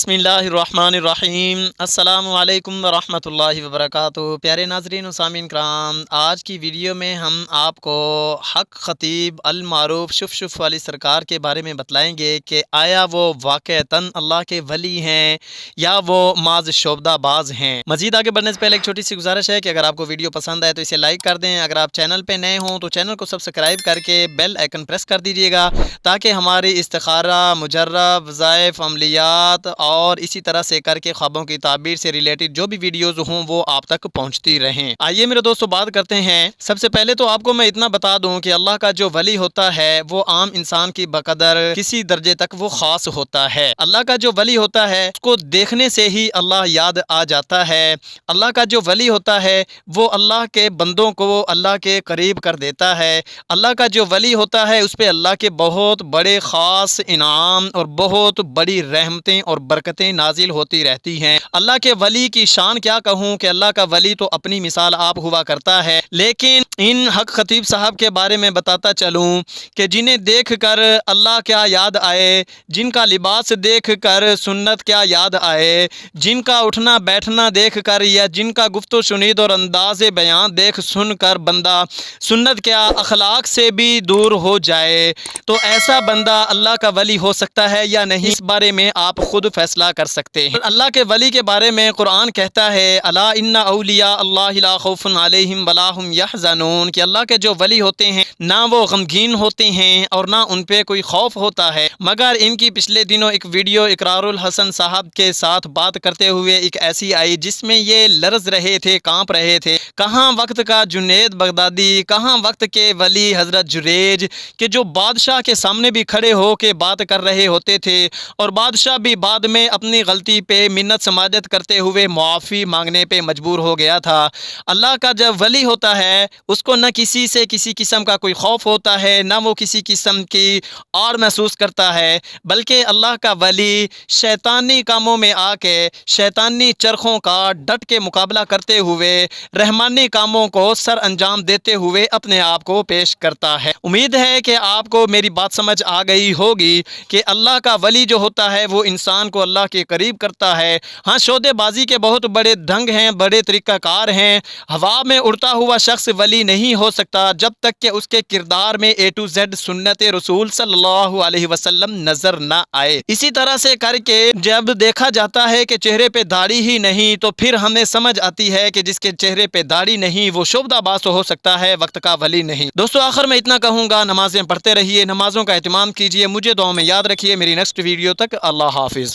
बिस्मिल्लाहिर्रहमानिर्रहीम। अस्सलामु अलैकुम वरहमतुल्लाहि वबरकातुहू। प्यारे नाज़रीन व सामीन कराम, आज की वीडियो में हम आपको हक़ ख़तीब अल मारूफ शुफ़ शुफ़ वाली सरकार के बारे में बतलाएंगे कि आया वो वाक़अतन अल्लाह के वली हैं या वो माज़ शोबदाबाज हैं। मज़ीद आगे बढ़ने से पहले एक छोटी सी गुजारिश है कि अगर आपको वीडियो पसंद आए तो इसे लाइक कर दें। अगर आप चैनल पर नए हों तो चैनल को सब्सक्राइब करके बेल आइकन प्रेस कर दीजिएगा ताकि हमारी इस्तिखारा, मुजर्रब, वज़ाइफ, अमलियात और इसी तरह से करके ख्वाबों की ताबीर से रिलेटेड जो भी वीडियोज़ हों वो आप तक पहुँचती रहें। आइए मेरे दोस्तों बात करते हैं। सबसे पहले तो आपको मैं इतना बता दूं कि अल्लाह का जो वली होता है वो आम इंसान की बकदर किसी दर्जे तक वो ख़ास होता है। अल्लाह का जो वली होता है उसको देखने से ही अल्लाह याद आ जाता है। अल्लाह का जो वली होता है वो अल्लाह के बंदों को अल्लाह के करीब कर देता है। अल्लाह का जो वली होता है उस पर अल्लाह के बहुत बड़े ख़ास इनाम और बहुत बड़ी रहमतें और बरकतें नाजिल होती रहती हैं। अल्लाह के वली की शान क्या कहूँ कि अल्लाह का वली तो अपनी मिसाल आप हुआ करता है, लेकिन इन हक़ ख़तीब साहब के बारे में बताता चलूँ कि जिन्हें देख कर अल्लाह क्या याद आए, जिनका लिबास देख कर सुन्नत क्या याद आए, जिनका उठना बैठना देख कर या जिनका गुफ्तो शुनीद और अंदाज़ बयान देख सुन कर बंदा सुन्नत क्या अखलाक से भी दूर हो जाए, तो ऐसा बंदा अल्लाह का वली हो सकता है या नहीं, इस बारे में आप खुद फैसला कर सकते हैं। अल्लाह के वली के बारे में कुरान कहता है, अला इन्ना औलिया अल्लाह ला खौफुन अलैहिम वला हुम यहज़नून, कि अल्लाह के जो वली होते हैं ना वो गमगीन होते हैं और ना उन पे कोई खौफ होता है। मगर इनकी पिछले दिनों एक वीडियो इकरारुल हसन साहब के साथ बात करते हुए एक ऐसी आई जिसमें ये लरज़ रहे थे, काँप रहे थे। कहाँ वक्त का जुनैद बगदादी, कहाँ वक्त के वली हज़रत जुरेज के जो बादशाह के सामने भी खड़े हो के बात कर रहे होते थे और बादशाह भी बाद में अपनी गलती पे मिन्नत समाजत करते हुए मुआफ़ी मांगने पे मजबूर हो गया था। अल्लाह का जब वली होता है उसको न किसी से किसी किस्म का कोई खौफ होता है, न वो किसी किस्म की आड़ महसूस करता है, बल्कि अल्लाह का वली शैतानी कामों में आके शैतानी चरखों का डट के मुकाबला करते हुए रहमानी कामों को सर अंजाम देते हुए अपने आप को पेश करता है। उम्मीद है कि आपको मेरी बात समझ आ गई होगी कि अल्लाह का वली जो होता है वो इंसान को अल्लाह के करीब करता है। हाँ, शोदेबाजी के बहुत बड़े ढंग हैं, बड़े तरीक़ाकार हैं। हवा में उड़ता हुआ शख्स वली नहीं हो सकता जब तक कि उसके किरदार में ए टू जेड सुन्नत रसूल सल्लल्लाहु अलैहि वसल्लम नज़र ना आए। इसी तरह से करके जब देखा जाता है कि चेहरे पे दाढ़ी ही नहीं तो फिर हमें समझ आती है कि जिसके चेहरे पे दाढ़ी नहीं वो शोबदाबाज तो हो सकता है, वक्त का वली नहीं। दोस्तों आखिर में इतना कहूँगा, नमाज़ें पढ़ते रहिए, नमाज़ों का एहतमाम कीजिए, मुझे दुआ में याद रखिए। मेरी नेक्स्ट वीडियो तक अल्लाह हाफिज़।